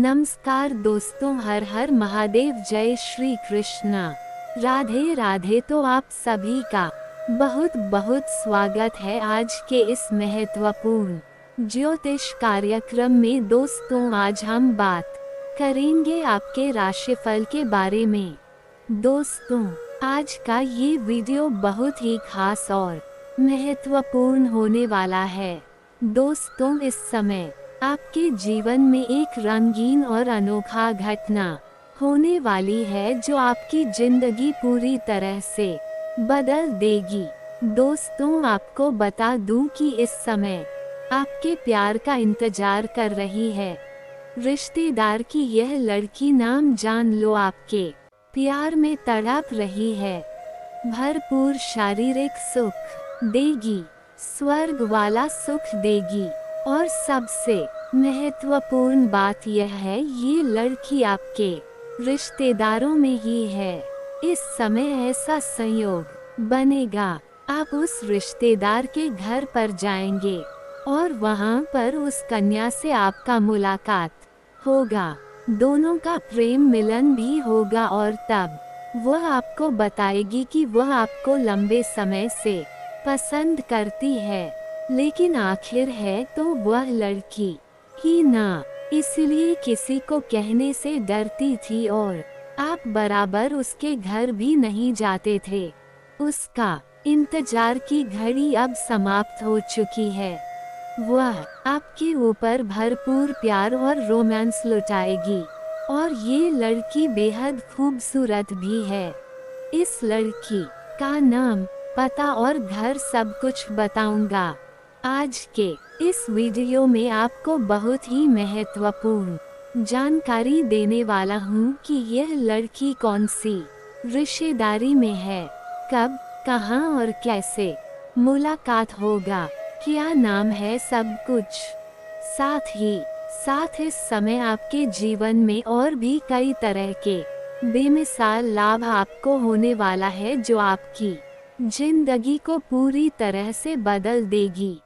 नमस्कार दोस्तों, हर हर महादेव, जय श्री कृष्णा, राधे राधे। तो आप सभी का बहुत बहुत स्वागत है आज के इस महत्वपूर्ण ज्योतिष कार्यक्रम में। दोस्तों, आज हम बात करेंगे आपके राशिफल के बारे में। दोस्तों, आज का ये वीडियो बहुत ही खास और महत्वपूर्ण होने वाला है। दोस्तों, इस समय आपके जीवन में एक रंगीन और अनोखा घटना होने वाली है जो आपकी जिंदगी पूरी तरह से बदल देगी। दोस्तों, आपको बता दूं कि इस समय आपके प्यार का इंतजार कर रही है रिश्तेदार की यह लड़की। नाम जान लो, आपके प्यार में तड़प रही है, भरपूर शारीरिक सुख देगी, स्वर्ग वाला सुख देगी। और सबसे महत्वपूर्ण बात यह है, ये लड़की आपके रिश्तेदारों में ही है। इस समय ऐसा संयोग बनेगा, आप उस रिश्तेदार के घर पर जाएंगे और वहां पर उस कन्या से आपका मुलाकात होगा, दोनों का प्रेम मिलन भी होगा। और तब वह आपको बताएगी कि वह आपको लंबे समय से पसंद करती है, लेकिन आखिर है तो वह लड़की ही ना, इसलिए किसी को कहने से डरती थी और आप बराबर उसके घर भी नहीं जाते थे। उसका इंतजार की घड़ी अब समाप्त हो चुकी है। वह आपके ऊपर भरपूर प्यार और रोमांस लुटाएगी और ये लड़की बेहद खूबसूरत भी है। इस लड़की का नाम, पता और घर सब कुछ बताऊंगा। आज के इस वीडियो में आपको बहुत ही महत्वपूर्ण जानकारी देने वाला हूँ कि यह लड़की कौन सी रिश्तेदारी में है, कब, कहाँ और कैसे मुलाकात होगा, क्या नाम है, सब कुछ। साथ इस समय आपके जीवन में और भी कई तरह के बेमिसाल लाभ आपको होने वाला है जो आपकी जिंदगी को पूरी तरह से बदल देगी।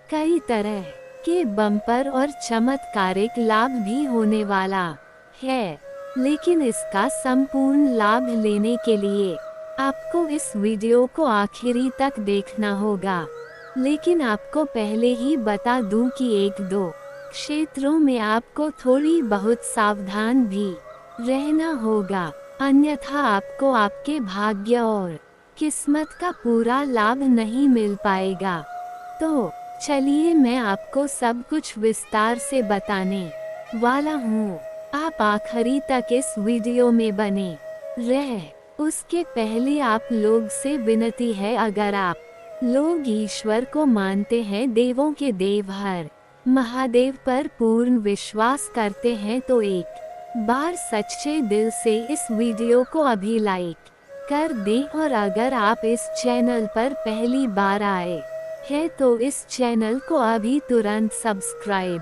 कई तरह के बम्पर और चमत्कारिक लाभ भी होने वाला है, लेकिन इसका संपूर्ण लाभ लेने के लिए आपको इस वीडियो को आखिरी तक देखना होगा। लेकिन आपको पहले ही बता दूं कि एक दो क्षेत्रों में आपको थोड़ी बहुत सावधान भी रहना होगा, अन्यथा आपको आपके भाग्य और किस्मत का पूरा लाभ नहीं मिल पाएगा। तो चलिए मैं आपको सब कुछ विस्तार से बताने वाला हूँ, आप आखिरी तक इस वीडियो में बने रहे। उसके पहले आप लोग से विनती है, अगर आप लोग ईश्वर को मानते हैं, देवों के देव हर महादेव पर पूर्ण विश्वास करते हैं, तो एक बार सच्चे दिल से इस वीडियो को अभी लाइक कर दें। और अगर आप इस चैनल पर पहली बार आए है तो इस चैनल को अभी तुरंत सब्सक्राइब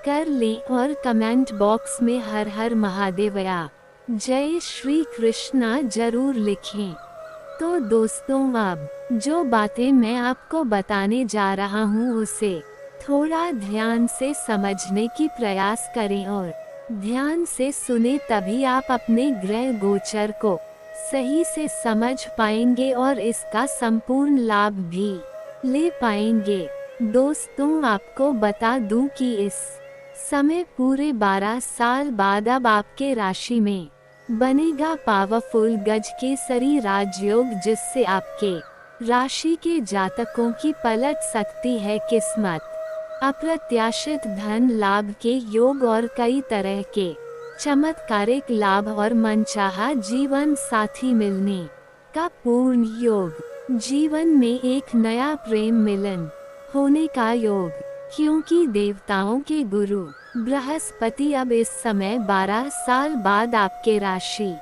कर लें और कमेंट बॉक्स में हर हर महादेव या जय श्री कृष्णा जरूर लिखें। तो दोस्तों, अब जो बातें मैं आपको बताने जा रहा हूँ उसे थोड़ा ध्यान से समझने की प्रयास करें और ध्यान से सुने, तभी आप अपने ग्रह गोचर को सही से समझ पाएंगे और इसका संपूर्ण लाभ भी ले पाएंगे। दोस्तों, आपको बता दूं कि इस समय पूरे 12 साल बाद अब आपके राशि में बनेगा पावरफुल गजकेसरी राजयोग, जिससे आपके राशि के जातकों की पलट सकती है किस्मत, अप्रत्याशित धन लाभ के योग और कई तरह के चमत्कारिक लाभ और मनचाहा जीवन साथी मिलने का पूर्ण योग। जीवन में एक नया प्रेम मिलन होने का योग, क्योंकि देवताओं के गुरु बृहस्पति अब इस समय 12 साल बाद आपके राशि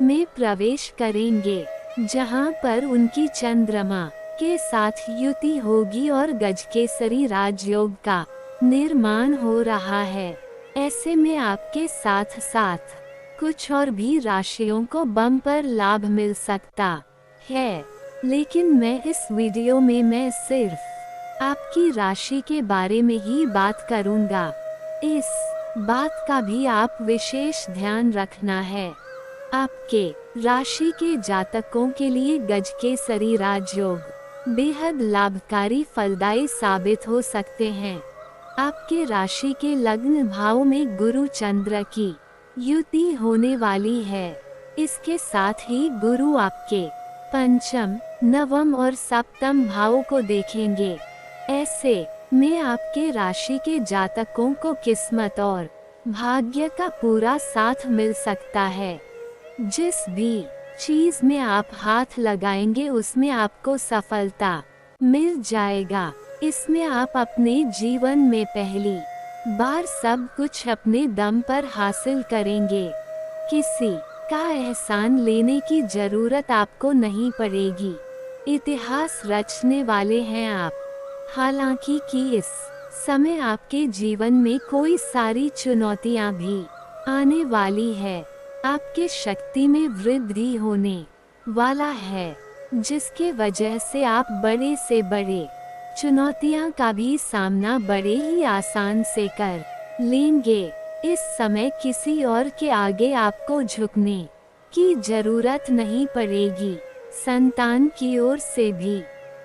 में प्रवेश करेंगे, जहां पर उनकी चंद्रमा के साथ युति होगी और गजकेसरी राजयोग का निर्माण हो रहा है। ऐसे में आपके साथ साथ कुछ और भी राशियों को बम्पर लाभ मिल सकता है, लेकिन मैं इस वीडियो में मैं सिर्फ आपकी राशि के बारे में ही बात करूंगा। इस बात का भी आप विशेष ध्यान रखना है। आपके राशि के जातकों के लिए गज के सरी राजयोग बेहद लाभकारी फलदायी साबित हो सकते हैं। आपके राशि के लग्न भाव में गुरु चंद्र की युति होने वाली है। इसके साथ ही गुरु आपके पंचम, नवम और सप्तम भावों को देखेंगे। ऐसे में आपके राशि के जातकों को किस्मत और भाग्य का पूरा साथ मिल सकता है। जिस भी चीज में आप हाथ लगाएंगे उसमें आपको सफलता मिल जाएगा। इसमें आप अपने जीवन में पहली बार सब कुछ अपने दम पर हासिल करेंगे। किसी का एहसान लेने की जरूरत आपको नहीं पड़ेगी। इतिहास रचने वाले हैं आप। हालांकि कि इस समय आपके जीवन में कोई सारी चुनौतियां भी आने वाली है। आपके शक्ति में वृद्धि होने वाला है, जिसके वजह से आप बड़े से बड़े चुनौतियां का भी सामना बड़े ही आसान से कर लेंगे। इस समय किसी और के आगे आपको झुकने की जरूरत नहीं पड़ेगी। संतान की ओर से भी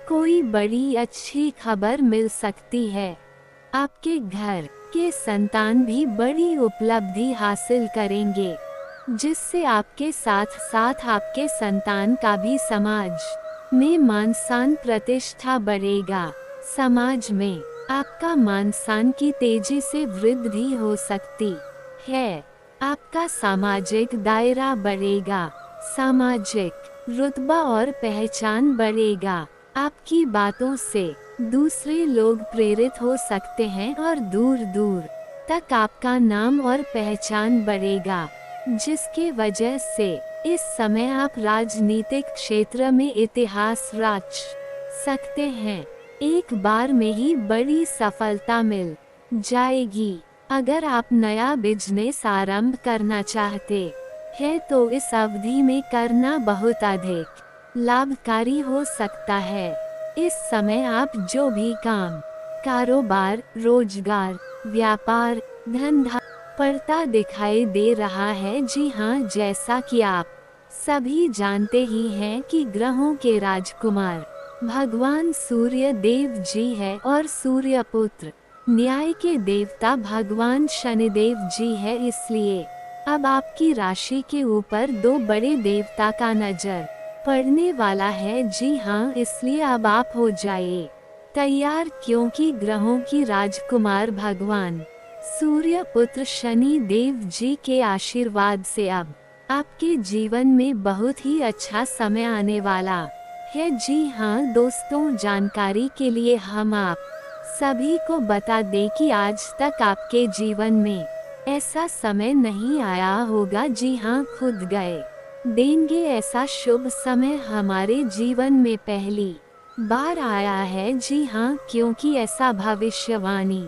कोई बड़ी अच्छी खबर मिल सकती है। आपके घर के संतान भी बड़ी उपलब्धि हासिल करेंगे, जिससे आपके साथ साथ आपके संतान का भी समाज में मान सम्मान प्रतिष्ठा बढ़ेगा। समाज में आपका मान सम्मान की तेजी से वृद्धि हो सकती है। आपका सामाजिक दायरा बढ़ेगा। सामाजिक रुतबा और पहचान बढ़ेगा। आपकी बातों से दूसरे लोग प्रेरित हो सकते हैं और दूर दूर तक आपका नाम और पहचान बढ़ेगा, जिसके वजह से इस समय आप राजनीतिक क्षेत्र में इतिहास रच सकते हैं। एक बार में ही बड़ी सफलता मिल जाएगी। अगर आप नया बिजनेस आरंभ करना चाहते हैं तो इस अवधि में करना बहुत अधिक लाभकारी हो सकता है। इस समय आप जो भी काम, कारोबार, रोजगार, व्यापार, धंधा पड़ता दिखाई दे रहा है। जी हाँ, जैसा कि आप सभी जानते ही हैं कि ग्रहों के राजकुमार भगवान सूर्य देव जी है और सूर्य पुत्र न्याय के देवता भगवान शनिदेव जी है। इसलिए अब आपकी राशि के ऊपर दो बड़े देवता का नजर पड़ने वाला है। जी हाँ, इसलिए अब आप हो जाइए तैयार, क्योंकि ग्रहों की राजकुमार भगवान सूर्य पुत्र शनि देव जी के आशीर्वाद से अब आपके जीवन में बहुत ही अच्छा समय आने वाला है। जी हाँ दोस्तों, जानकारी के लिए हम आप सभी को बता दें कि आज तक आपके जीवन में ऐसा समय नहीं आया होगा। जी हाँ, खुद गए देंगे ऐसा शुभ समय हमारे जीवन में पहली बार आया है। जी हाँ, क्योंकि ऐसा भविष्यवाणी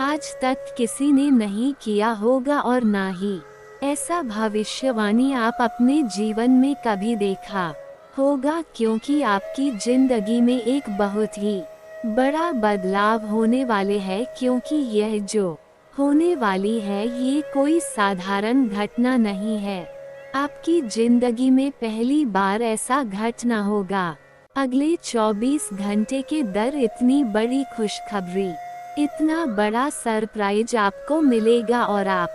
आज तक किसी ने नहीं किया होगा और ना ही ऐसा भविष्यवाणी आप अपने जीवन में कभी देखा होगा, क्योंकि आपकी जिंदगी में एक बहुत ही बड़ा बदलाव होने वाले है। क्योंकि यह जो होने वाली है ये कोई साधारण घटना नहीं है। आपकी जिंदगी में पहली बार ऐसा घटना होगा। अगले 24 घंटे के दर इतनी बड़ी खुशखबरी, इतना बड़ा सरप्राइज आपको मिलेगा और आप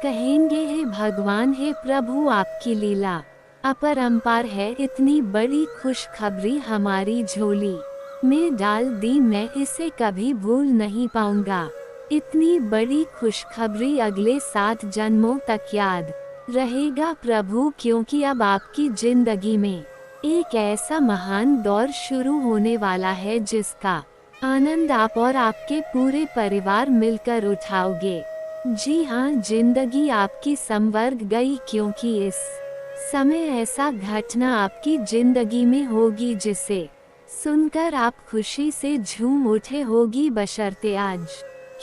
कहेंगे हे भगवान, हे प्रभु, आपकी लीला अपरंपार है। इतनी बड़ी खुशखबरी हमारी झोली में डाल दी, मैं इसे कभी भूल नहीं पाऊंगा। इतनी बड़ी खुशखबरी अगले 7 जन्मों तक याद रहेगा प्रभु, क्योंकि अब आपकी जिंदगी में एक ऐसा महान दौर शुरू होने वाला है जिसका आनंद आप और आपके पूरे परिवार मिलकर उठाओगे। जी हाँ, जिंदगी आपकी संवर गई, क्योंकि इस समय ऐसा घटना आपकी जिंदगी में होगी जिसे सुनकर आप खुशी से झूम उठे होगी। बशर्ते आज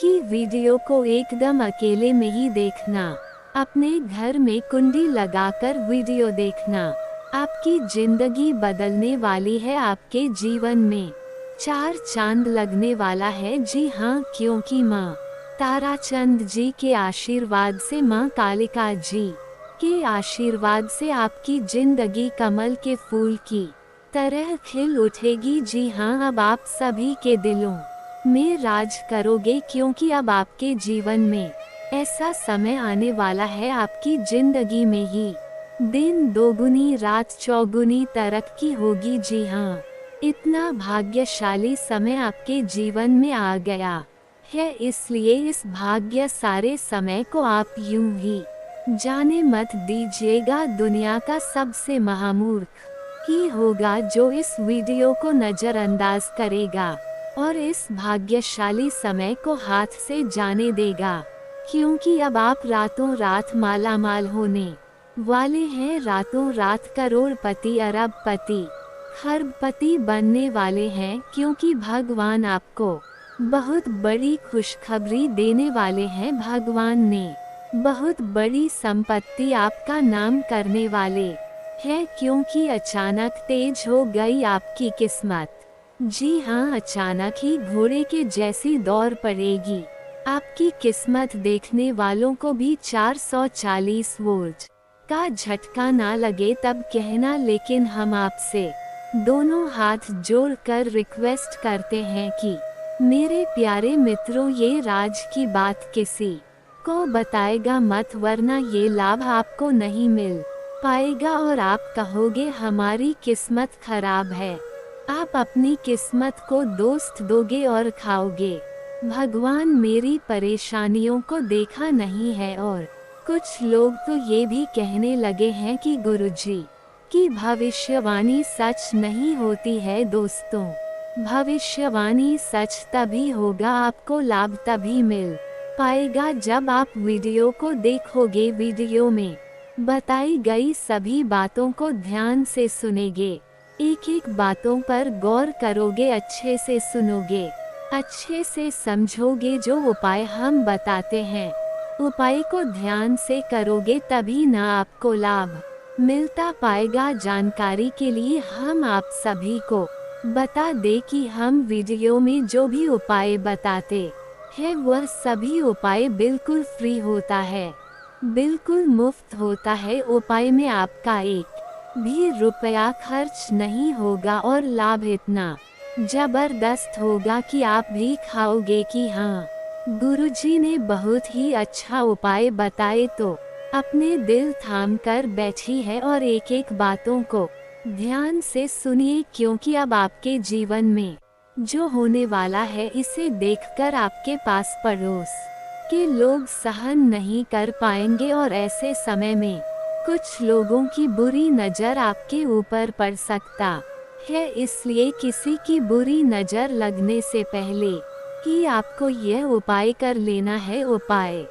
की वीडियो को एकदम अकेले में ही देखना, अपने घर में कुंडी लगाकर वीडियो देखना। आपकी जिंदगी बदलने वाली है। आपके जीवन में 4 चांद लगने वाला है। जी हाँ, क्योंकि माँ ताराचंद जी के आशीर्वाद से, माँ कालिका जी के आशीर्वाद से आपकी जिंदगी कमल के फूल की तरह खिल उठेगी। जी हाँ, अब आप सभी के दिलों में राज करोगे, क्योंकि अब आपके जीवन में ऐसा समय आने वाला है, आपकी जिंदगी में ही दिन दोगुनी रात चौगुनी तरक्की होगी। जी हाँ, इतना भाग्यशाली समय आपके जीवन में आ गया है, इसलिए इस भाग्य सारे समय को आप यूं ही जाने मत दीजिएगा। दुनिया का सबसे महामूर्ख ही होगा जो इस वीडियो को नज़रअंदाज करेगा और इस भाग्यशाली समय को हाथ से जाने देगा, क्योंकि अब आप रातों रात मालामाल होने वाले हैं, रातों रात करोड़पति अरबपति खरबपति बनने वाले हैं, क्योंकि भगवान आपको बहुत बड़ी खुशखबरी देने वाले हैं। भगवान ने बहुत बड़ी संपत्ति आपका नाम करने वाले हैं, क्योंकि अचानक तेज हो गई आपकी किस्मत। जी हाँ, अचानक ही घोड़े के जैसी दौड़ पड़ेगी आपकी किस्मत। देखने वालों को भी 440 वोल्ट का झटका ना लगे तब कहना, लेकिन हम आपसे दोनों हाथ जोड़कर रिक्वेस्ट करते हैं कि मेरे प्यारे मित्रों, ये राज की बात किसी को बताएगा मत, वरना ये लाभ आपको नहीं मिल पाएगा और आप कहोगे हमारी किस्मत खराब है। आप अपनी किस्मत को दोस्त दोगे और खाओगे। भगवान मेरी परेशानियों को देखा नहीं है। और कुछ लोग तो ये भी कहने लगे हैं कि गुरुजी की भविष्यवाणी सच नहीं होती है। दोस्तों, भविष्यवाणी सच तभी होगा, आपको लाभ तभी मिल पाएगा जब आप वीडियो को देखोगे। वीडियो में बताई गई सभी बातों को ध्यान से सुनेंगे, एक एक बातों पर गौर करोगे, अच्छे से सुनोगे, अच्छे से समझोगे। जो उपाय हम बताते हैं, उपाय को ध्यान से करोगे, तभी ना आपको लाभ मिलता पाएगा। जानकारी के लिए हम आप सभी को बता दे कि हम वीडियो में जो भी उपाय बताते है वह सभी उपाय बिल्कुल फ्री होता है, बिल्कुल मुफ्त होता है। उपाय में आपका एक भी रुपया खर्च नहीं होगा और लाभ इतना जबरदस्त होगा कि आप भी खाओगे कि हाँ, गुरुजी ने बहुत ही अच्छा उपाय बताए। तो अपने दिल थाम कर बैठी है और एक एक बातों को ध्यान से सुनिए, क्योंकि अब आपके जीवन में जो होने वाला है, इसे देखकर आपके पास पड़ोस के लोग सहन नहीं कर पाएंगे और ऐसे समय में कुछ लोगों की बुरी नज़र आपके ऊपर पड़ सकता है। इसलिए किसी की बुरी नज़र लगने से पहले कि आपको यह उपाय कर लेना है। उपाय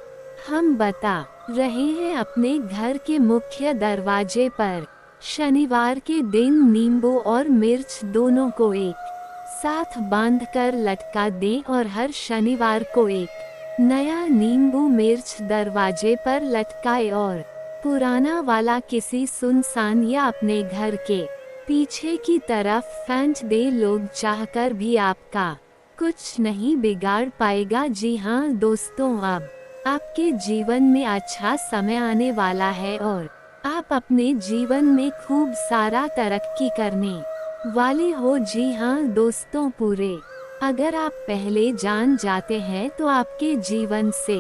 हम बता रहे हैं। अपने घर के मुख्य दरवाजे पर शनिवार के दिन नींबू और मिर्च दोनों को एक साथ बांधकर लटका दें और हर शनिवार को एक नया नींबू मिर्च दरवाजे पर लटकाए और पुराना वाला किसी सुनसान या अपने घर के पीछे की तरफ फेंक दे। लोग चाहकर भी आपका कुछ नहीं बिगाड़ पाएगा। जी हाँ दोस्तों, अब आपके जीवन में अच्छा समय आने वाला है और आप अपने जीवन में खूब सारा तरक्की करने वाले हो। जी हाँ दोस्तों, पूरे अगर आप पहले जान जाते हैं तो आपके जीवन से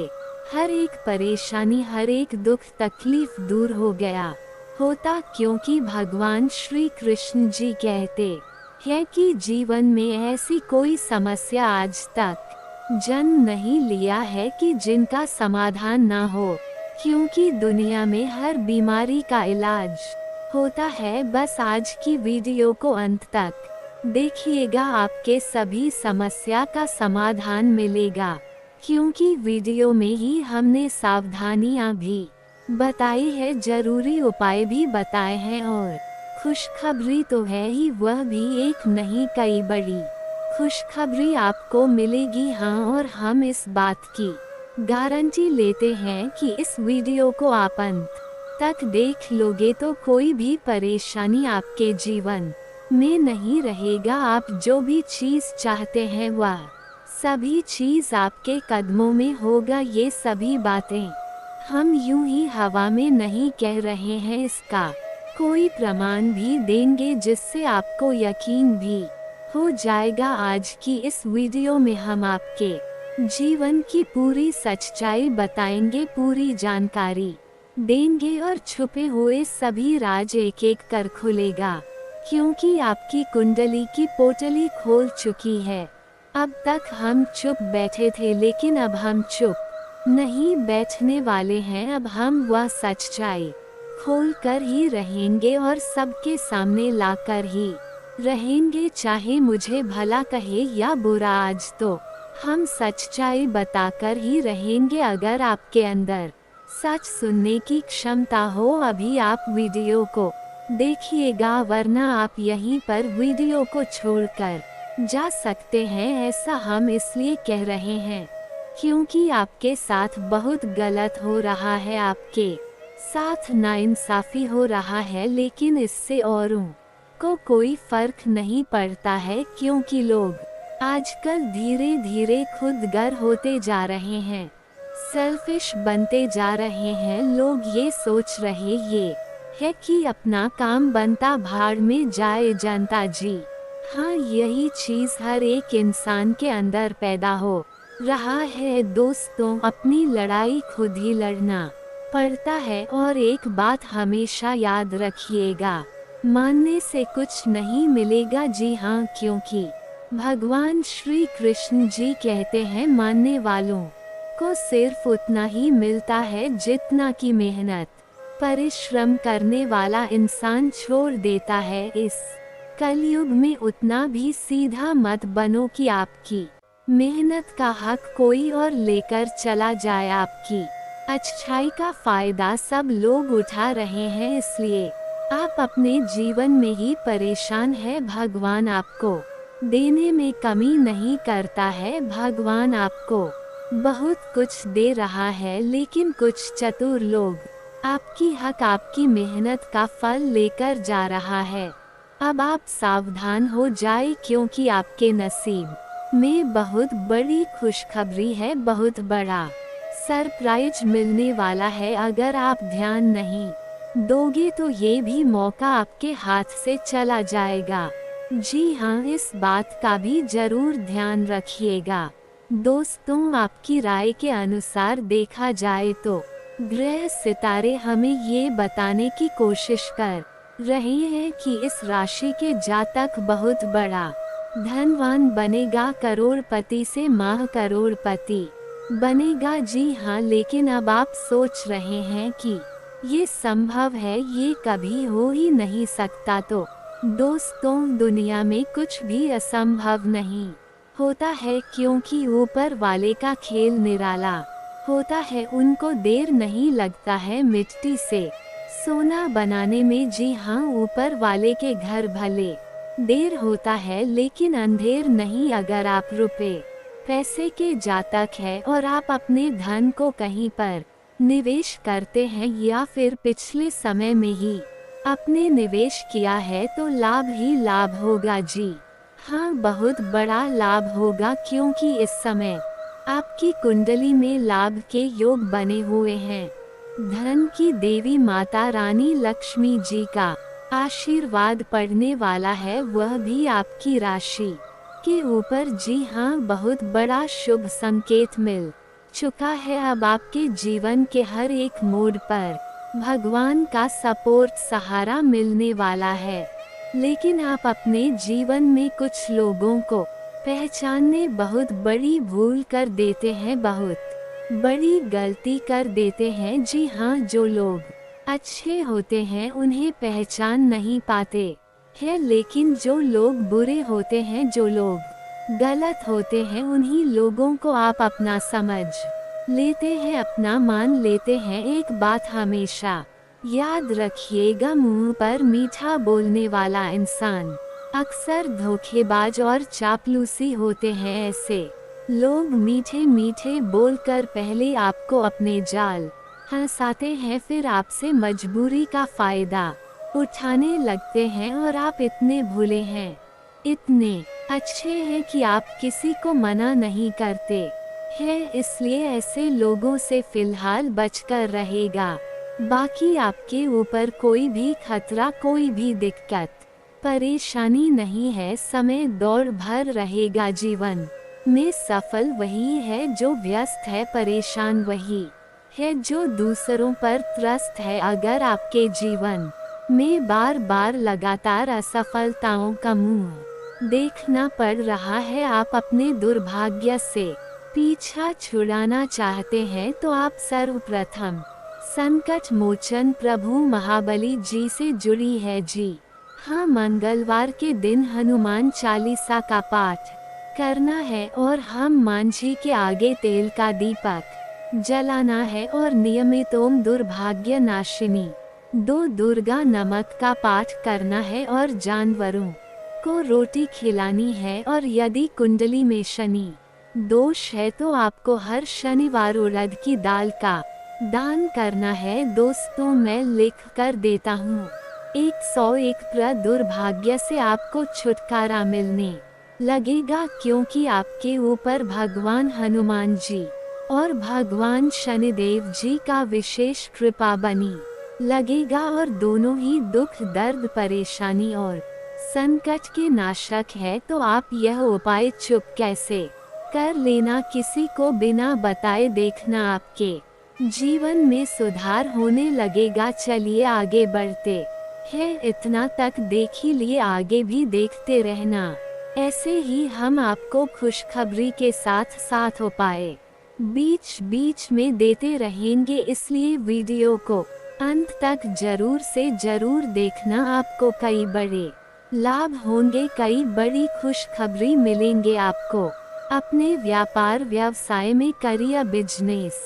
हर एक परेशानी, हर एक दुख तकलीफ दूर हो गया होता, क्योंकि भगवान श्री कृष्ण जी कहते हैं कि जीवन में ऐसी कोई समस्या आज तक जन्म नहीं लिया है कि जिनका समाधान ना हो, क्योंकि दुनिया में हर बीमारी का इलाज होता है। बस आज की वीडियो को अंत तक देखिएगा, आपके सभी समस्या का समाधान मिलेगा, क्योंकि वीडियो में ही हमने सावधानियां भी बताई है, जरूरी उपाय भी बताए हैं और खुशखबरी तो है ही, वह भी एक नहीं कई बड़ी खुशखबरी आपको मिलेगी। हाँ, और हम इस बात की गारंटी लेते हैं कि इस वीडियो को आप अंत तक देख लोगे तो कोई भी परेशानी आपके जीवन में नहीं रहेगा। आप जो भी चीज़ चाहते हैं वह सभी चीज आपके कदमों में होगा। ये सभी बातें हम यूं ही हवा में नहीं कह रहे हैं, इसका कोई प्रमाण भी देंगे जिससे आपको यकीन भी हो जाएगा। आज की इस वीडियो में हम आपके जीवन की पूरी सच्चाई बताएंगे, पूरी जानकारी देंगे और छुपे हुए सभी राज एक एक कर खुलेगा, क्योंकि आपकी कुंडली की पोटली खोल चुकी है। अब तक हम चुप बैठे थे, लेकिन अब हम चुप नहीं बैठने वाले हैं। अब हम वह सच्चाई खोल कर ही रहेंगे और सबके सामने लाकर ही रहेंगे, चाहे मुझे भला कहे या बुरा। आज तो हम सच्चाई बताकर ही रहेंगे। अगर आपके अंदर सच सुनने की क्षमता हो, अभी आप वीडियो को देखिएगा, वरना आप यहीं पर वीडियो को छोड़कर जा सकते हैं। ऐसा हम इसलिए कह रहे हैं क्योंकि आपके साथ बहुत गलत हो रहा है, आपके साथ नाइंसाफी हो रहा है, लेकिन इससे औरों को कोई फर्क नहीं पड़ता है, क्योंकि लोग आजकल धीरे धीरे खुदगर होते जा रहे हैं, सेल्फिश बनते जा रहे हैं। लोग ये सोच रहे ये है कि अपना काम बनता भाड़ में जाए जनता जी। हाँ, यही चीज हर एक इंसान के अंदर पैदा हो रहा है दोस्तों। अपनी लड़ाई खुद ही लड़ना पड़ता है, और एक बात हमेशा याद रखिएगा, मानने से कुछ नहीं मिलेगा। जी हाँ, क्योंकि भगवान श्री कृष्ण जी कहते हैं, मानने वालों को सिर्फ उतना ही मिलता है जितना की मेहनत परिश्रम करने वाला इंसान छोड़ देता है। इस कलयुग में उतना भी सीधा मत बनो कि आपकी मेहनत का हक कोई और लेकर चला जाए। आपकी अच्छाई का फायदा सब लोग उठा रहे हैं, इसलिए आप अपने जीवन में ही परेशान है। भगवान आपको देने में कमी नहीं करता है। भगवान आपको बहुत कुछ दे रहा है, लेकिन कुछ चतुर लोग आपकी हक, आपकी मेहनत का फल लेकर जा रहा है। अब आप सावधान हो जाए, क्योंकि आपके नसीब में बहुत बड़ी खुशखबरी है, बहुत बड़ा सरप्राइज मिलने वाला है। अगर आप ध्यान नहीं दोगे तो ये भी मौका आपके हाथ से चला जाएगा। जी हाँ, इस बात का भी जरूर ध्यान रखिएगा दोस्तों। आपकी राय के अनुसार देखा जाए तो ग्रह सितारे हमें ये बताने की कोशिश कर रहे हैं कि इस राशि के जातक बहुत बड़ा धनवान बनेगा, करोड़पति से माह करोड़पति बनेगा। जी हाँ, लेकिन अब आप सोच रहे हैं कि ये संभव है, ये कभी हो ही नहीं सकता। तो दोस्तों, दुनिया में कुछ भी असंभव नहीं होता है, क्योंकि ऊपर वाले का खेल निराला होता है। उनको देर नहीं लगता है मिट्टी से सोना बनाने में। जी हाँ, ऊपर वाले के घर भले देर होता है, लेकिन अंधेर नहीं। अगर आप रुपए पैसे के जातक है और आप अपने धन को कहीं पर निवेश करते हैं, या फिर पिछले समय में ही अपने निवेश किया है, तो लाभ ही लाभ होगा। जी हाँ, बहुत बड़ा लाभ होगा, क्योंकि इस समय आपकी कुंडली में लाभ के योग बने हुए हैं। धन की देवी माता रानी लक्ष्मी जी का आशीर्वाद पड़ने वाला है, वह भी आपकी राशि के ऊपर। जी हाँ, बहुत बड़ा शुभ संकेत मिल चुका है। अब आपके जीवन के हर एक मोड़ पर भगवान का सपोर्ट, सहारा मिलने वाला है। लेकिन आप अपने जीवन में कुछ लोगों को पहचानने बहुत बड़ी भूल कर देते हैं, बहुत बड़ी गलती कर देते हैं। जी हाँ, जो लोग अच्छे होते हैं उन्हें पहचान नहीं पाते हैं, लेकिन जो लोग बुरे होते हैं, जो लोग गलत होते हैं, उन्हीं लोगों को आप अपना समझ लेते हैं, अपना मान लेते हैं। एक बात हमेशा याद रखिएगा, मुंह पर मीठा बोलने वाला इंसान अक्सर धोखेबाज और चापलूसी होते हैं। ऐसे लोग मीठे मीठे बोलकर पहले आपको अपने जाल फंसाते हैं, फिर आपसे मजबूरी का फायदा उठाने लगते हैं। और आप इतने भूले हैं, इतने अच्छे हैं कि आप किसी को मना नहीं करते हैं, इसलिए ऐसे लोगों से फिलहाल बचकर रहेगा। बाकी आपके ऊपर कोई भी खतरा, कोई भी दिक्कत परेशानी नहीं है। समय दौड़ भर रहेगा। जीवन में सफल वही है जो व्यस्त है, परेशान वही है जो दूसरों पर त्रस्त है। अगर आपके जीवन में बार बार लगातार असफलताओं का मुंह देखना पड़ रहा है, आप अपने दुर्भाग्य से पीछा छुड़ाना चाहते हैं, तो आप सर्वप्रथम संकट मोचन प्रभु महाबली जी से जुड़ी है जी। हाँ, मंगलवार के दिन हनुमान चालीसा का पाठ करना है और हनुमान जी के आगे तेल का दीपक जलाना है और नियमित ओम दुर्भाग्य नाशिनी 2 दुर्गा नमक का पाठ करना है और जानवरों को रोटी खिलानी है। और यदि कुंडली में शनि दोष है तो आपको हर शनिवार उड़द की दाल का दान करना है। दोस्तों, मैं लिख कर देता हूँ 101 दुर्भाग्य से आपको छुटकारा मिलने लगेगा, क्योंकि आपके ऊपर भगवान हनुमान जी और भगवान शनिदेव जी का विशेष कृपा बनी लगेगा और दोनों ही दुख, दर्द, परेशानी और संकट के नाशक है। तो आप यह उपाय चुप कैसे कर लेना, किसी को बिना बताए देखना, आपके जीवन में सुधार होने लगेगा। चलिए आगे बढ़ते हैं, इतना तक देख ही लिए, आगे भी देखते रहना। ऐसे ही हम आपको खुशखबरी के साथ साथ उपाय बीच बीच में देते रहेंगे, इसलिए वीडियो को अंत तक जरूर से जरूर देखना। आपको कई बड़े लाभ होंगे, कई बड़ी खुशखबरी मिलेंगे आपको अपने व्यापार व्यवसाय में, करियर बिजनेस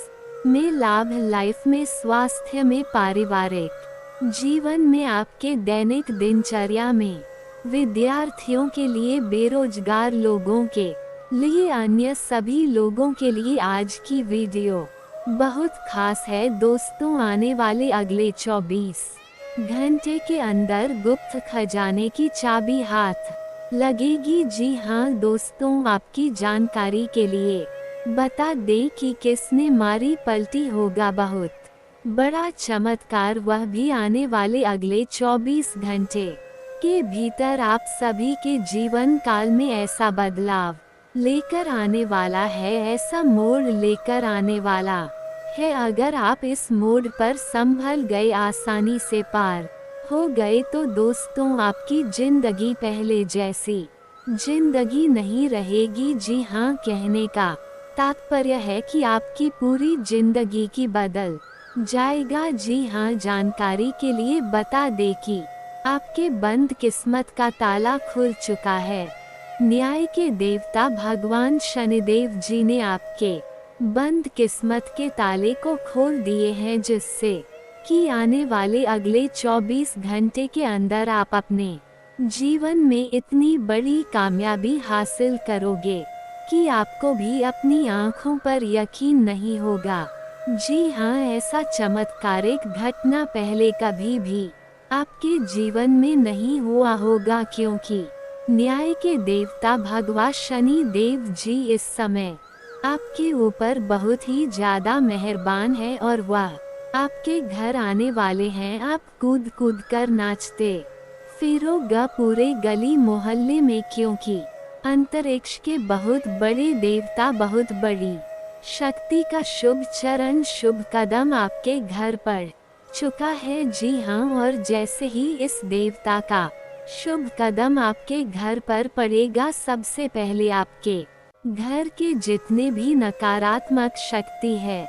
में लाभ, लाइफ में, स्वास्थ्य में, पारिवारिक जीवन में, आपके दैनिक दिनचर्या में, विद्यार्थियों के लिए, बेरोजगार लोगों के लिए, अन्य सभी लोगों के लिए आज की वीडियो बहुत खास है। दोस्तों, आने वाले अगले 24 घंटे के अंदर गुप्त खजाने की चाबी हाथ लगेगी। जी हाँ दोस्तों, आपकी जानकारी के लिए बता दें कि किसने मारी पलटी होगा बहुत बड़ा चमत्कार, वह भी आने वाले अगले 24 घंटे के भीतर आप सभी के जीवन काल में ऐसा बदलाव लेकर आने वाला है, ऐसा मोड़ लेकर आने वाला है। अगर आप इस मोड़ पर संभल गए, आसानी से पार हो गए, तो दोस्तों आपकी जिंदगी पहले जैसी जिंदगी नहीं रहेगी। जी हाँ, कहने का तात्पर्य है कि आपकी पूरी जिंदगी की बदल जाएगा। जी हाँ, जानकारी के लिए बता दे कि आपके बंद किस्मत का ताला खुल चुका है। न्याय के देवता भगवान शनिदेव जी ने आपके बंद किस्मत के ताले को खोल दिए हैं, जिससे कि आने वाले अगले 24 घंटे के अंदर आप अपने जीवन में इतनी बड़ी कामयाबी हासिल करोगे कि आपको भी अपनी आंखों पर यकीन नहीं होगा। जी हाँ, ऐसा चमत्कारिक घटना पहले कभी भी आपके जीवन में नहीं हुआ होगा, क्योंकि न्याय के देवता भगवान शनि देव जी इस समय आपके ऊपर बहुत ही ज्यादा मेहरबान है और वह आपके घर आने वाले हैं। आप कूद कूद कर नाचते फिरोगा पूरे गली मोहल्ले में, क्योंकि अंतरिक्ष के बहुत बड़े देवता, बहुत बड़ी शक्ति का शुभ चरण, शुभ कदम आपके घर पर चुका है। जी हाँ, और जैसे ही इस देवता का शुभ कदम आपके घर पर पड़ेगा, सबसे पहले आपके घर के जितने भी नकारात्मक शक्ति है,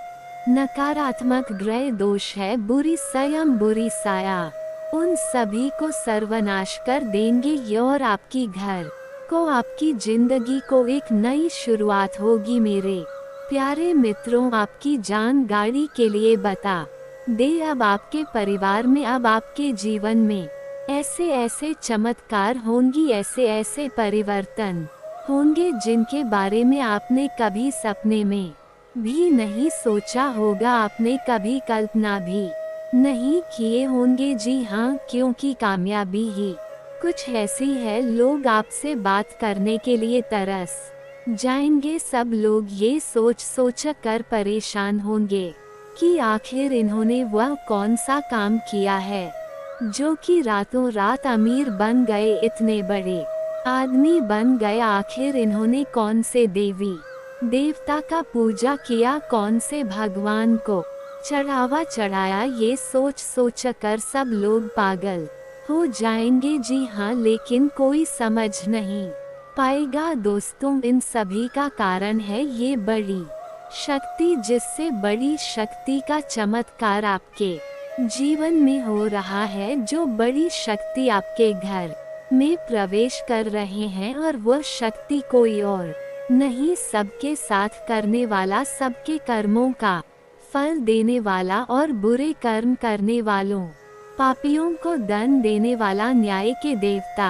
नकारात्मक ग्रह दोष है, बुरी संयम, बुरी साया, उन सभी को सर्वनाश कर देंगे और आपकी घर को, आपकी जिंदगी को एक नई शुरुआत होगी। मेरे प्यारे मित्रों, आपकी जान गाड़ी के लिए बता दे, अब आपके परिवार में, अब आपके जीवन में ऐसे ऐसे चमत्कार होंगी, ऐसे ऐसे परिवर्तन होंगे जिनके बारे में आपने कभी सपने में भी नहीं सोचा होगा, आपने कभी कल्पना भी नहीं किए होंगे। जी हाँ, क्योंकि कामयाबी ही कुछ ऐसी है, लोग आपसे बात करने के लिए तरस जाएंगे। सब लोग ये सोच सोच कर परेशान होंगे कि आखिर इन्होंने वह कौन सा काम किया है जो कि रातों रात अमीर बन गए, इतने बड़े आदमी बन गए। आखिर इन्होंने कौन से देवी देवता का पूजा किया, कौन से भगवान को चढ़ावा चढ़ाया। ये सोच सोच कर सब लोग पागल हो जाएंगे। जी हाँ, लेकिन कोई समझ नहीं पाएगा दोस्तों, इन सभी का कारण है ये बड़ी शक्ति, जिससे बड़ी शक्ति का चमत्कार आपके जीवन में हो रहा है। जो बड़ी शक्ति आपके घर में प्रवेश कर रहे हैं, और वह शक्ति कोई और नहीं, सबके साथ करने वाला, सबके कर्मों का फल देने वाला और बुरे कर्म करने वालों पापियों को दंड देने वाला न्याय के देवता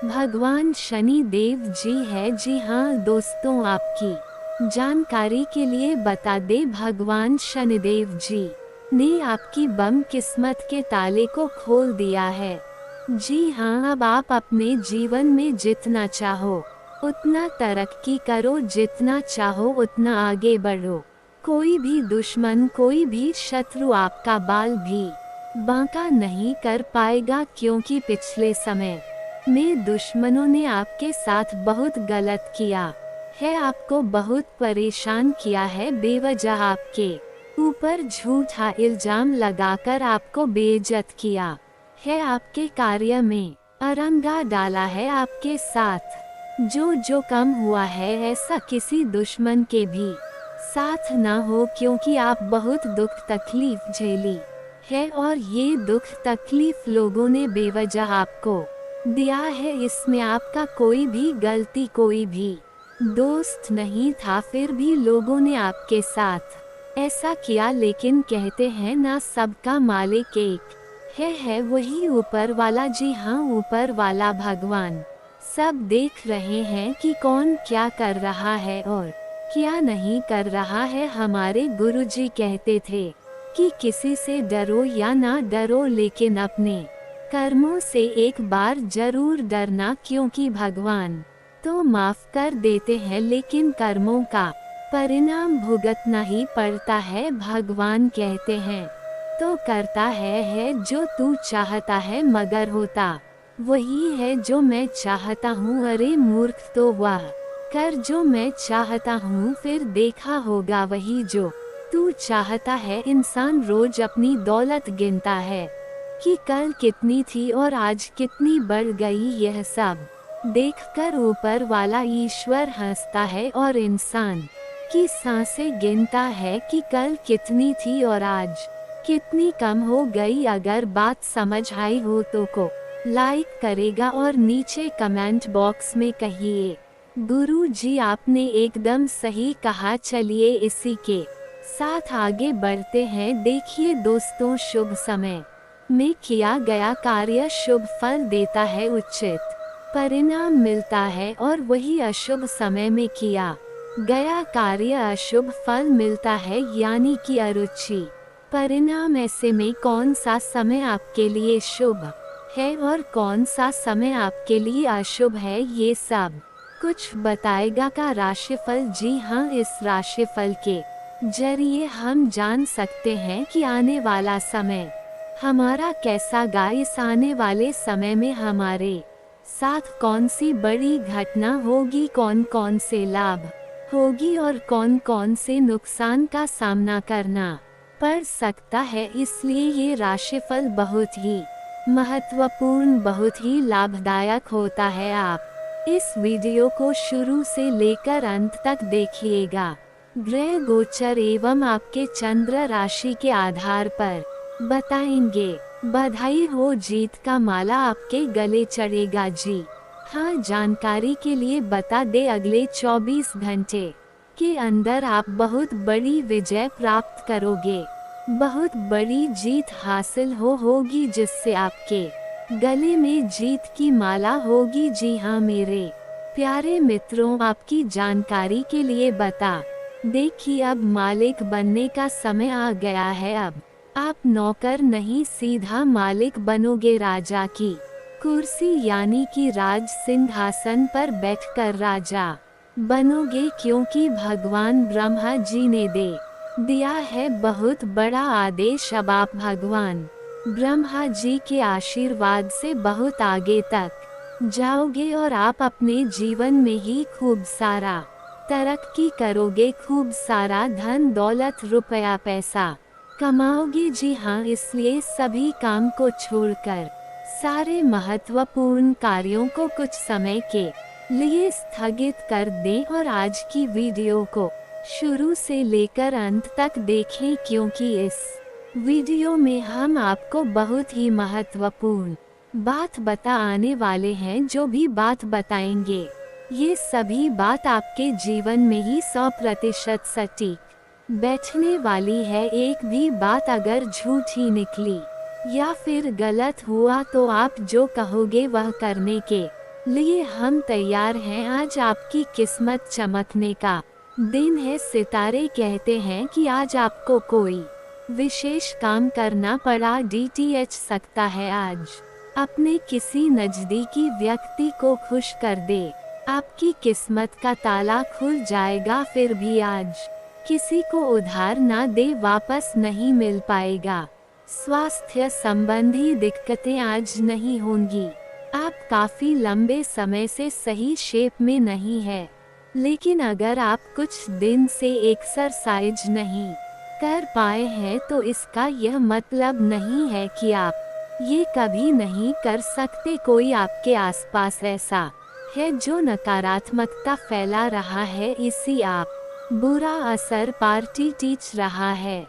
भगवान शनि देव जी है। जी हाँ दोस्तों, आपकी जानकारी के लिए बता दे, भगवान शनिदेव जी ने आपकी बम किस्मत के ताले को खोल दिया है। जी हाँ, अब आप अपने जीवन में जितना चाहो उतना तरक्की करो, जितना चाहो उतना आगे बढ़ो। कोई भी दुश्मन, कोई भी शत्रु आपका बाल भी बांका नहीं कर पाएगा, क्योंकि पिछले समय में दुश्मनों ने आपके साथ बहुत गलत किया है, आपको बहुत परेशान किया है, बेवजह आपके ऊपर झूठा इल्जाम लगाकर आपको बेइज्जत किया है, आपके कार्य में अरंगा डाला है। आपके साथ जो कम हुआ है, ऐसा किसी दुश्मन के भी साथ ना हो, क्योंकि आप बहुत दुख तकलीफ झेली है, और ये दुख तकलीफ लोगों ने बेवजह आपको दिया है। इसमें आपका कोई भी गलती, कोई भी दोस्त नहीं था, फिर भी लोगों ने आपके साथ ऐसा किया। लेकिन कहते हैं ना, सबका मालिक एक है वही ऊपर वाला। जी हाँ, ऊपर वाला भगवान सब देख रहे हैं कि कौन क्या कर रहा है और क्या नहीं कर रहा है। हमारे गुरुजी कहते थे कि किसी से डरो या ना डरो, लेकिन अपने कर्मों से एक बार जरूर डरना, क्योंकि भगवान तो माफ कर देते हैं, लेकिन कर्मों का परिणाम भुगतना ही पड़ता है। भगवान कहते हैं तो करता है जो तू चाहता है, मगर होता वही है जो मैं चाहता हूँ। अरे मूर्ख, तो वह कर जो मैं चाहता हूँ, फिर देखा होगा वही जो तू चाहता है। इंसान रोज अपनी दौलत गिनता है कि कल कितनी थी और आज कितनी बढ़ गई। यह सब देखकर ऊपर वाला ईश्वर हंसता है, और इंसान की सांसें गिनता है कि कल कितनी थी और आज कितनी कम हो गई। अगर बात समझ आई हो तो को लाइक करेगा और नीचे कमेंट बॉक्स में कहिए गुरु जी आपने एकदम सही कहा। चलिए इसी के साथ आगे बढ़ते हैं। देखिए दोस्तों, शुभ समय में किया गया कार्य शुभ फल देता है, उचित परिणाम मिलता है, और वही अशुभ समय में किया गया कार्य अशुभ फल मिलता है, यानी कि अरुचि परिणाम। ऐसे में कौन सा समय आपके लिए शुभ है और कौन सा समय आपके लिए अशुभ है, ये सब कुछ बताएगा का राशिफल। जी हाँ, इस राशिफल के जरिए हम जान सकते हैं कि आने वाला समय हमारा कैसा गा। इस आने वाले समय में हमारे साथ कौन सी बड़ी घटना होगी, कौन कौन से लाभ होगी और कौन कौन से नुकसान का सामना करना पड़ सकता है। इसलिए ये राशिफल बहुत ही महत्वपूर्ण, बहुत ही लाभदायक होता है। आप इस वीडियो को शुरू से लेकर अंत तक देखिएगा। ग्रह गोचर एवं आपके चंद्र राशि के आधार पर बताएंगे। बधाई हो, जीत का माला आपके गले चढ़ेगा। जी हाँ, जानकारी के लिए बता दे, अगले 24 घंटे के अंदर आप बहुत बड़ी विजय प्राप्त करोगे, बहुत बड़ी जीत हासिल होगी, जिससे आपके गले में जीत की माला होगी। जी हाँ मेरे प्यारे मित्रों, आपकी जानकारी के लिए बता देखिए, अब मालिक बनने का समय आ गया है। अब आप नौकर नहीं, सीधा मालिक बनोगे, राजा की कुर्सी यानी कि राज सिंहासन पर बैठकर राजा बनोगे, क्योंकि भगवान ब्रह्मा जी ने दे दिया है बहुत बड़ा आदेश। अब आप भगवान ब्रह्मा जी के आशीर्वाद से बहुत आगे तक जाओगे और आप अपने जीवन में ही खूब सारा तरक्की करोगे, खूब सारा धन दौलत रुपया पैसा कमाओगे। जी हाँ, इसलिए सभी काम को छोड़कर सारे महत्वपूर्ण कार्यों को कुछ समय के लिए स्थगित कर दें और आज की वीडियो को शुरू से लेकर अंत तक देखें, क्योंकि इस वीडियो में हम आपको बहुत ही महत्वपूर्ण बात बताने वाले हैं। जो भी बात बताएंगे ये सभी बात आपके जीवन में ही 100% सटीक बैठने वाली है। एक भी बात अगर झूठी निकली या फिर गलत हुआ तो आप जो कहोगे वह करने के लिए हम तैयार हैं। आज आपकी किस्मत चमकने का दिन है। सितारे कहते हैं कि आज आपको कोई विशेष काम करना पड़ा DTH सकता है। आज अपने किसी नजदीकी व्यक्ति को खुश कर दे, आपकी किस्मत का ताला खुल जाएगा। फिर भी आज किसी को उधार ना दे, वापस नहीं मिल पाएगा। स्वास्थ्य संबंधी दिक्कतें आज नहीं होंगी। आप काफी लंबे समय से सही शेप में नहीं है, लेकिन अगर आप कुछ दिन से एक्सरसाइज नहीं कर पाए हैं तो इसका यह मतलब नहीं है कि आप ये कभी नहीं कर सकते। कोई आपके आसपास ऐसा है जो नकारात्मकता फैला रहा है, इसी आप बुरा असर पार्टी टीच रहा है।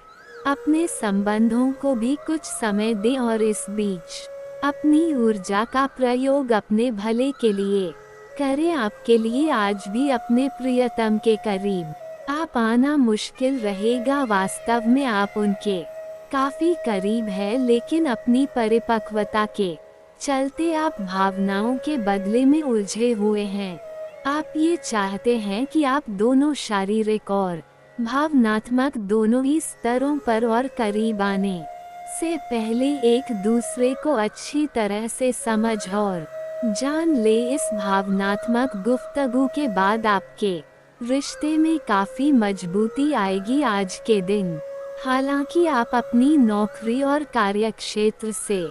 अपने संबंधों को भी कुछ समय दें और इस बीच अपनी ऊर्जा का प्रयोग अपने भले के लिए करें। आपके लिए आज भी अपने प्रियतम के करीब आप आना मुश्किल रहेगा। वास्तव में आप उनके काफी करीब है, लेकिन अपनी परिपक्वता के चलते आप भावनाओं के बदले में उलझे हुए हैं। आप ये चाहते हैं कि आप दोनों शारीरिक और भावनात्मक दोनों ही स्तरों पर और करीब आने से पहले एक दूसरे को अच्छी तरह से समझ और जान ले। इस भावनात्मक गुफ्तगू के बाद आपके रिश्ते में काफी मजबूती आएगी आज के दिन। हालांकि आप अपनी नौकरी और कार्यक्षेत्र से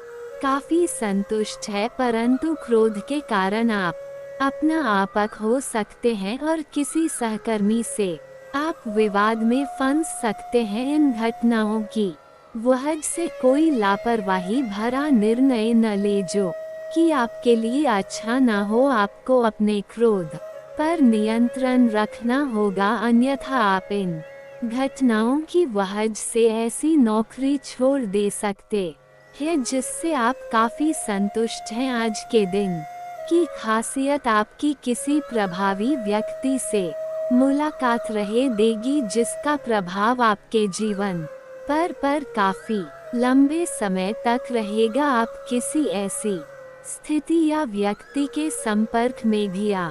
काफी संतुष्ट है, परंतु क्रोध के कारण आप अपना आपक हो सकते हैं और किसी सहकर्मी से आप विवाद में फंस सकते हैं। इन घटनाओं की वजह से कोई लापरवाही भरा निर्णय न ले जो कि आपके लिए अच्छा ना हो। आपको अपने क्रोध पर नियंत्रण रखना होगा, अन्यथा आप इन घटनाओं की वजह से ऐसी नौकरी छोड़ दे सकते हैं जिससे आप काफी संतुष्ट हैं। आज के दिन की खासियत आपकी किसी प्रभावी व्यक्ति से मुलाकात रहे देगी, जिसका प्रभाव आपके जीवन पर काफी लंबे समय तक रहेगा। आप किसी ऐसी स्थिति या व्यक्ति के संपर्क में भी आ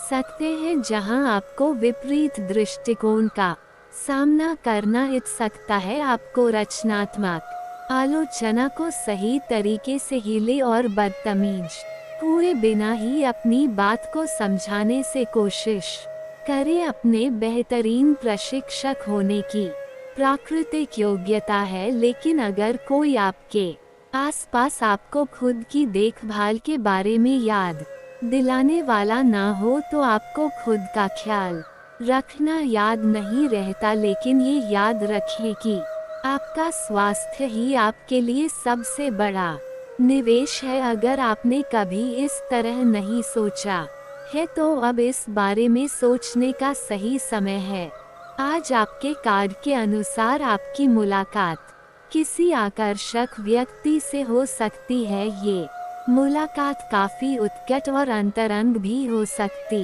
सकते हैं जहां आपको विपरीत दृष्टिकोण का सामना करना पड़ सकता है। आपको रचनात्मक आलोचना को सही तरीके से हीले और बदतमीज हुए बिना ही अपनी बात को समझाने से कोशिश करें। अपने बेहतरीन प्रशिक्षक होने की प्राकृतिक योग्यता है, लेकिन अगर कोई आपके आसपास आपको खुद की देखभाल के बारे में याद दिलाने वाला ना हो तो आपको खुद का ख्याल रखना याद नहीं रहता। लेकिन ये याद रखें कि आपका स्वास्थ्य ही आपके लिए सबसे बड़ा निवेश है। अगर आपने कभी इस तरह नहीं सोचा है तो अब इस बारे में सोचने का सही समय है। आज आपके कार्ड के अनुसार आपकी मुलाकात किसी आकर्षक व्यक्ति से हो सकती है। ये मुलाकात काफी उत्कट और अंतरंग भी हो सकती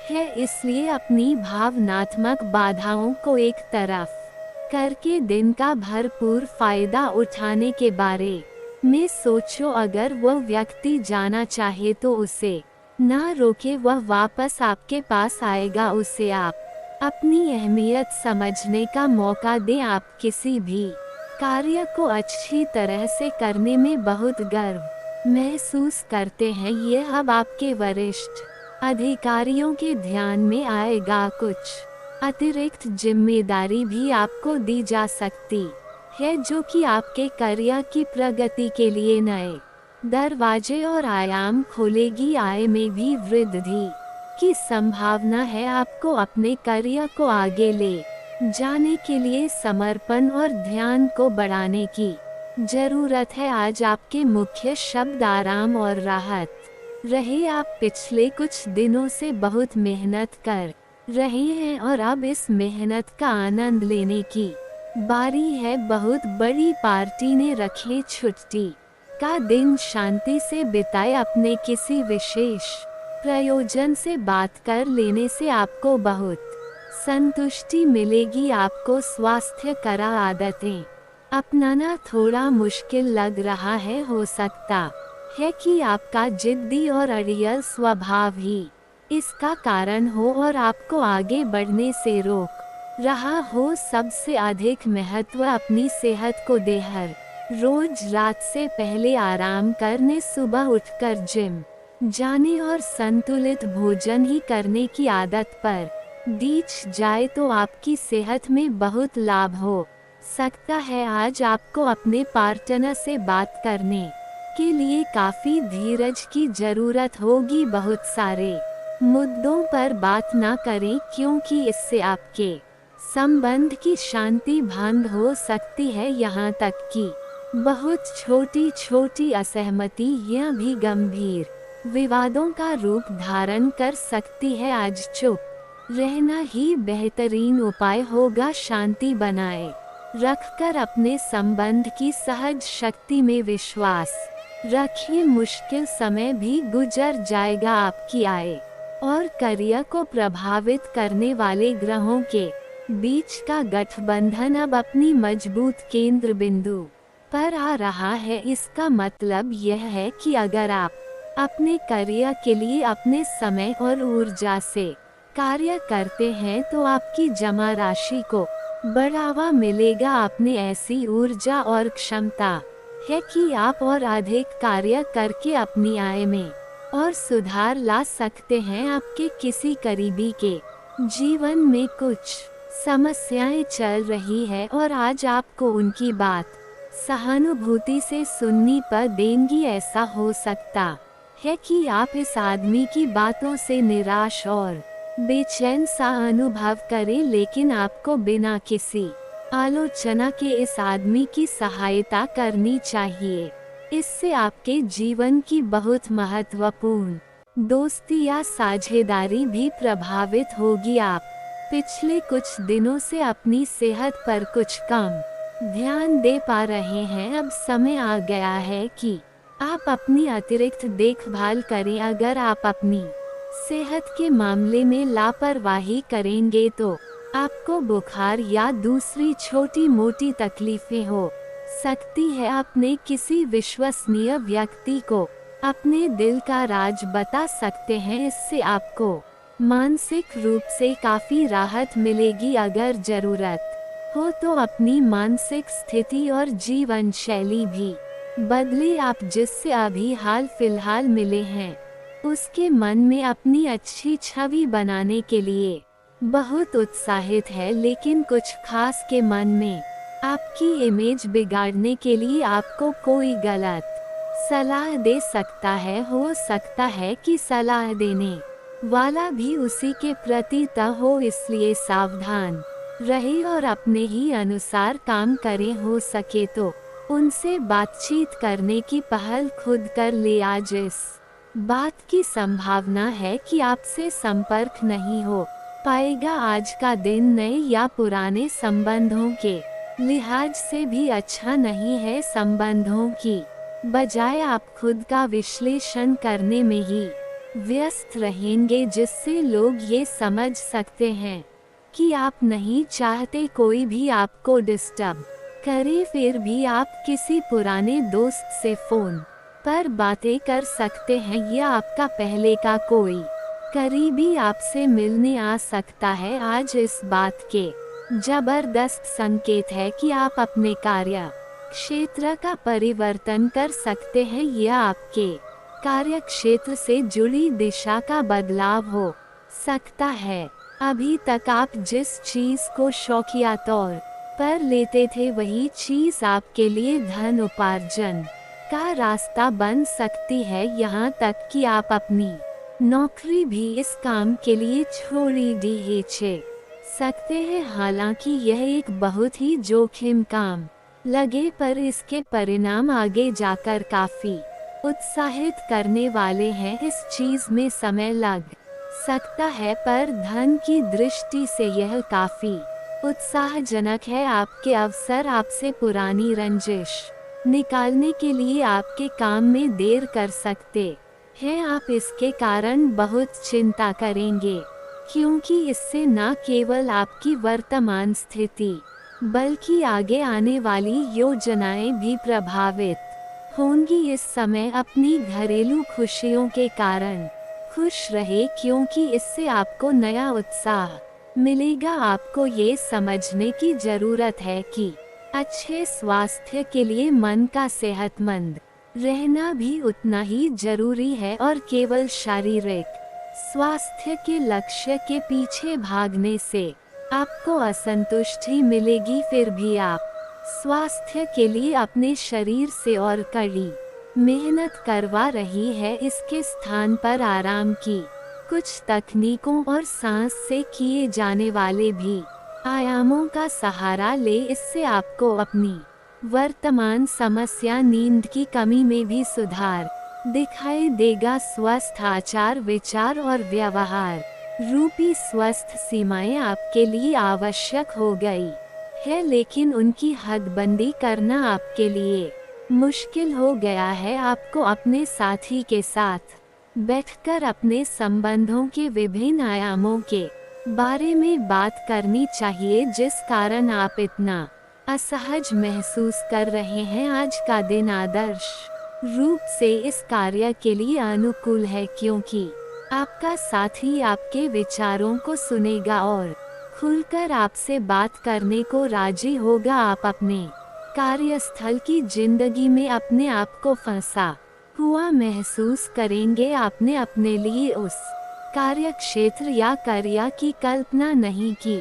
है, इसलिए अपनी भावनात्मक बाधाओं को एक तरफ करके दिन का भरपूर फायदा उठाने के बारे में सोचो। अगर वह व्यक्ति जाना चाहे तो उसे ना रोके, वह वापस आपके पास आएगा। उसे आप अपनी अहमियत समझने का मौका दें। आप किसी भी कार्य को अच्छी तरह से करने में बहुत गर्व महसूस करते हैं ये अब आपके वरिष्ठ अधिकारियों के ध्यान में आएगा। कुछ अतिरिक्त जिम्मेदारी भी आपको दी जा सकती है जो कि आपके करियर की प्रगति के लिए नए दरवाजे और आयाम खोलेगी। आय में भी वृद्धि की संभावना है। आपको अपने करियर को आगे ले जाने के लिए समर्पण और ध्यान को बढ़ाने की जरूरत है। आज आपके मुख्य शब्द आराम और राहत रहे। आप पिछले कुछ दिनों से बहुत मेहनत कर रहे हैं और अब इस मेहनत का आनंद लेने की बारी है। बहुत बड़ी पार्टी ने रखे छुट्टी का दिन शांति से बिताए। अपने किसी विशेष प्रयोजन से बात कर लेने से आपको बहुत संतुष्टि मिलेगी। आपको स्वास्थ्य करा आदतें अपनाना थोड़ा मुश्किल लग रहा है। हो सकता है कि आपका जिद्दी और अड़ियल स्वभाव ही इसका कारण हो और आपको आगे बढ़ने से रोक रहा हो। सबसे अधिक महत्व अपनी सेहत को दे। हर रोज रात से पहले आराम करने, सुबह उठकर जिम जाने और संतुलित भोजन ही करने की आदत पर दीच जाए तो आपकी सेहत में बहुत लाभ हो सकता है। आज आपको अपने पार्टनर से बात करने के लिए काफी धीरज की जरूरत होगी। बहुत सारे मुद्दों पर बात ना करें क्योंकि इससे आपके संबंध की शांति भंग हो सकती है। यहाँ तक कि बहुत छोटी छोटी असहमतियाँ भी गंभीर विवादों का रूप धारण कर सकती है। आज चुप रहना ही बेहतरीन उपाय होगा। शांति बनाए रखकर अपने संबंध की सहज शक्ति में विश्वास रखिए। मुश्किल समय भी गुजर जाएगा। आपकी आय और करियर को प्रभावित करने वाले ग्रहों के बीच का गठबंधन अब अपनी मजबूत केंद्र बिंदु पर आ रहा है। इसका मतलब यह है कि अगर आप अपने करियर के लिए अपने समय और ऊर्जा से कार्य करते हैं तो आपकी जमा राशि को बढ़ावा मिलेगा। अपने ऐसी ऊर्जा और क्षमता है कि आप और अधिक कार्य करके अपनी आय में और सुधार ला सकते हैं। आपके किसी करीबी के जीवन में कुछ समस्याएं चल रही है और आज आपको उनकी बात सहानुभूति से सुननी पर देंगी। ऐसा हो सकता है कि आप इस आदमी की बातों से निराश और बेचैन सा अनुभव करें, लेकिन आपको बिना किसी आलोचना के इस आदमी की सहायता करनी चाहिए। इससे आपके जीवन की बहुत महत्वपूर्ण दोस्ती या साझेदारी भी प्रभावित होगी। आप पिछले कुछ दिनों से अपनी सेहत पर कुछ कम ध्यान दे पा रहे हैं। अब समय आ गया है कि आप अपनी अतिरिक्त देखभाल करें। अगर आप अपनी सेहत के मामले में लापरवाही करेंगे तो आपको बुखार या दूसरी छोटी मोटी तकलीफें हो सकती है। अपने किसी विश्वसनीय व्यक्ति को अपने दिल का राज बता सकते हैं। इससे आपको मानसिक रूप से काफी राहत मिलेगी। अगर जरूरत हो तो अपनी मानसिक स्थिति और जीवन शैली भी बदले। आप जिससे अभी हाल फिलहाल मिले हैं उसके मन में अपनी अच्छी छवि बनाने के लिए बहुत उत्साहित है, लेकिन कुछ खास के मन में आपकी इमेज बिगाड़ने के लिए आपको कोई गलत सलाह दे सकता है। हो सकता है कि सलाह देने वाला भी उसी के प्रति हो, इसलिए सावधान रहे और अपने ही अनुसार काम करें। हो सके तो उनसे बातचीत करने की पहल खुद कर ले। आज इस बात की संभावना है कि आपसे संपर्क नहीं हो पाएगा। आज का दिन नए या पुराने संबंधों के लिहाज से भी अच्छा नहीं है। संबंधों की बजाय आप खुद का विश्लेषण करने में ही व्यस्त रहेंगे, जिससे लोग ये समझ सकते हैं कि आप नहीं चाहते कोई भी आपको डिस्टर्ब करे। फिर भी आप किसी पुराने दोस्त से फोन पर बातें कर सकते हैं या आपका पहले का कोई करीबी आपसे मिलने आ सकता है। आज इस बात के जबरदस्त संकेत है कि आप अपने कार्य क्षेत्र का परिवर्तन कर सकते हैं या आपके कार्य क्षेत्र से जुड़ी दिशा का बदलाव हो सकता है। अभी तक आप जिस चीज को शौकिया तौर पर लेते थे वही चीज आपके लिए धन उपार्जन का रास्ता बन सकती है, यहाँ तक कि आप अपनी नौकरी भी इस काम के लिए छोड़ी दी सकते हैं। हालांकि यह एक बहुत ही जोखिम काम लगे, पर इसके परिणाम आगे जाकर काफी उत्साहित करने वाले हैं। इस चीज में समय लग सकता है, पर धन की दृष्टि से यह काफी उत्साहजनक है। आपके अवसर आपसे पुरानी रंजिश निकालने के लिए आपके काम में देर कर सकते हैं। आप इसके कारण बहुत चिंता करेंगे, क्योंकि इससे न केवल आपकी वर्तमान स्थिति बल्कि आगे आने वाली योजनाएं भी प्रभावित होंगी। इस समय अपनी घरेलू खुशियों के कारण खुश रहे, क्योंकि इससे आपको नया उत्साह मिलेगा। आपको ये समझने की जरूरत है कि अच्छे स्वास्थ्य के लिए मन का सेहतमंद रहना भी उतना ही जरूरी है, और केवल शारीरिक स्वास्थ्य के लक्ष्य के पीछे भागने से आपको असंतुष्टि मिलेगी। फिर भी आप स्वास्थ्य के लिए अपने शरीर से और कड़ी मेहनत करवा रही है। इसके स्थान पर आराम की कुछ तकनीकों और सांस से किए जाने वाले भी आयामों का सहारा ले। इससे आपको अपनी वर्तमान समस्या नींद की कमी में भी सुधार दिखाई देगा। स्वस्थ आचार विचार और व्यवहार रूपी स्वस्थ सीमाएं आपके लिए आवश्यक हो गई है, लेकिन उनकी हदबंदी करना आपके लिए मुश्किल हो गया है। आपको अपने साथी के साथ बैठकर अपने संबंधों के विभिन्न आयामों के बारे में बात करनी चाहिए, जिस कारण आप इतना असहज महसूस कर रहे हैं। आज का दिन आदर्श रूप से इस कार्य के लिए अनुकूल है, क्योंकि आपका साथी आपके विचारों को सुनेगा और खुलकर आपसे बात करने को राजी होगा। आप अपने कार्यस्थल की जिंदगी में अपने आप को फंसा हुआ महसूस करेंगे। आपने अपने लिए उस कार्य क्षेत्र या कार्य की कल्पना नहीं की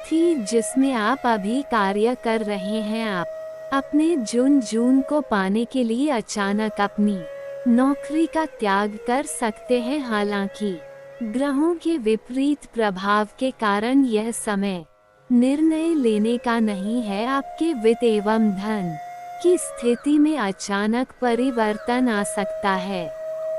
थी जिसमें आप अभी कार्य कर रहे हैं। आप अपने जुनून को पाने के लिए अचानक अपनी नौकरी का त्याग कर सकते हैं। हालांकि ग्रहों के विपरीत प्रभाव के कारण यह समय निर्णय लेने का नहीं है। आपके वित्त एवं धन की स्थिति में अचानक परिवर्तन आ सकता है।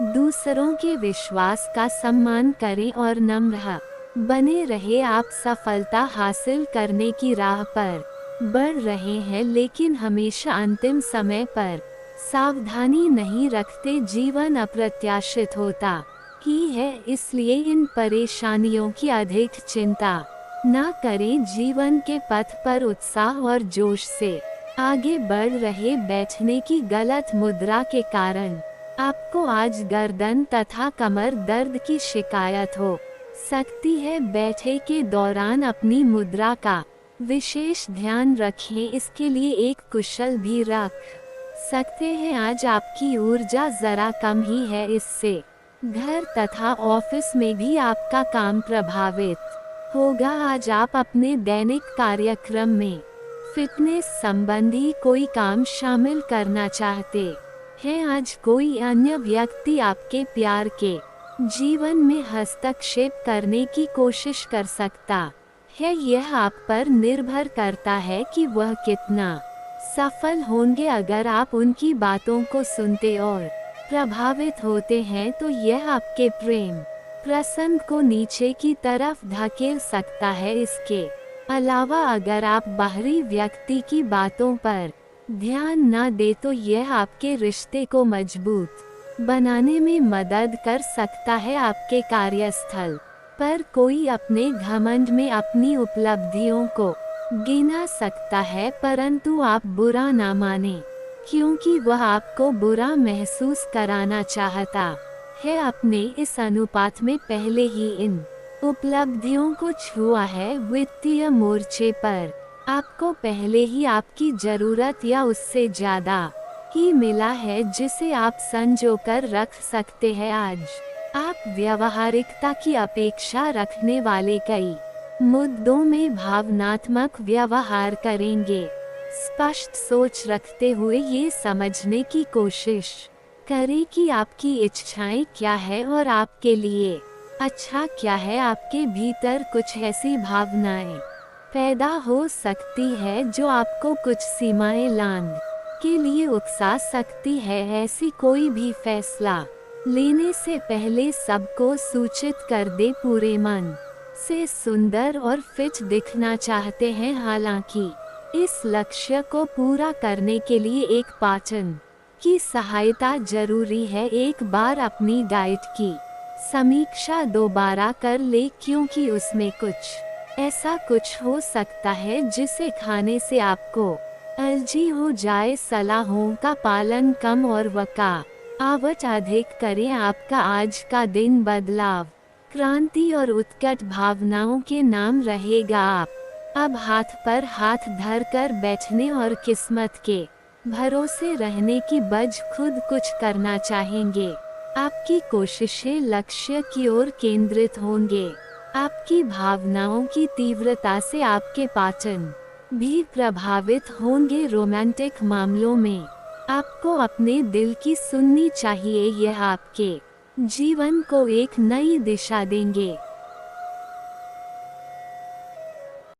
दूसरों के विश्वास का सम्मान करें और नम्र बने रहे। आप सफलता हासिल करने की राह पर बढ़ रहे हैं, लेकिन हमेशा अंतिम समय पर सावधानी नहीं रखते। जीवन अप्रत्याशित होता ही है, इसलिए इन परेशानियों की अधिक चिंता न करें। जीवन के पथ पर उत्साह और जोश से आगे बढ़ रहे। बैठने की गलत मुद्रा के कारण आपको आज गर्दन तथा कमर दर्द की शिकायत हो सकती है। बैठे के दौरान अपनी मुद्रा का विशेष ध्यान रखें, इसके लिए एक कुशल भी रख सकते हैं। आज आपकी ऊर्जा जरा कम ही है, इससे घर तथा ऑफिस में भी आपका काम प्रभावित होगा। आज आप अपने दैनिक कार्यक्रम में फिटनेस संबंधी कोई काम शामिल करना चाहते हैं। आज कोई अन्य व्यक्ति आपके प्यार के जीवन में हस्तक्षेप करने की कोशिश कर सकता है। यह आप पर निर्भर करता है कि वह कितना सफल होंगे। अगर आप उनकी बातों को सुनते और प्रभावित होते हैं तो यह आपके प्रेम प्रसंग को नीचे की तरफ धकेल सकता है। इसके अलावा अगर आप बाहरी व्यक्ति की बातों पर ध्यान न दे तो यह आपके रिश्ते को मजबूत बनाने में मदद कर सकता है। आपके कार्यस्थल पर कोई अपने घमंड में अपनी उपलब्धियों को गिना सकता है, परंतु आप बुरा ना माने, क्योंकि वह आपको बुरा महसूस कराना चाहता है। अपने इस अनुपात में पहले ही इन उपलब्धियों को छुआ है। वित्तीय मोर्चे पर आपको पहले ही आपकी जरूरत या उससे ज्यादा ही मिला है जिसे आप संजो कर रख सकते हैं। आज आप व्यवहारिकता की अपेक्षा रखने वाले कई मुद्दों में भावनात्मक व्यवहार करेंगे। स्पष्ट सोच रखते हुए ये समझने की कोशिश करें कि आपकी इच्छाएं क्या है और आपके लिए अच्छा क्या है। आपके भीतर कुछ ऐसी भावनाएं पैदा हो सकती है जो आपको कुछ सीमाएं लांघ के लिए उकसा सकती है। ऐसी कोई भी फैसला लेने से पहले सबको सूचित कर दे। पूरे मन से सुंदर और फिट दिखना चाहते हैं, हालांकि इस लक्ष्य को पूरा करने के लिए एक पाचन की सहायता जरूरी है। एक बार अपनी डाइट की समीक्षा दोबारा कर ले, क्योंकि उसमें कुछ ऐसा कुछ हो सकता है जिसे खाने से आपको एलर्जी हो जाए। सलाहों का पालन कम और आवट अधिक करें। आपका आज का दिन बदलाव, क्रांति और उत्कट भावनाओं के नाम रहेगा। आप अब हाथ पर हाथ धर कर बैठने और किस्मत के भरोसे रहने की बज खुद कुछ करना चाहेंगे। आपकी कोशिशें लक्ष्य की ओर केंद्रित होंगे। आपकी भावनाओं की तीव्रता से आपके पाचन भी प्रभावित होंगे। रोमांटिक मामलों में आपको अपने दिल की सुननी चाहिए, यह आपके जीवन को एक नई दिशा देंगे।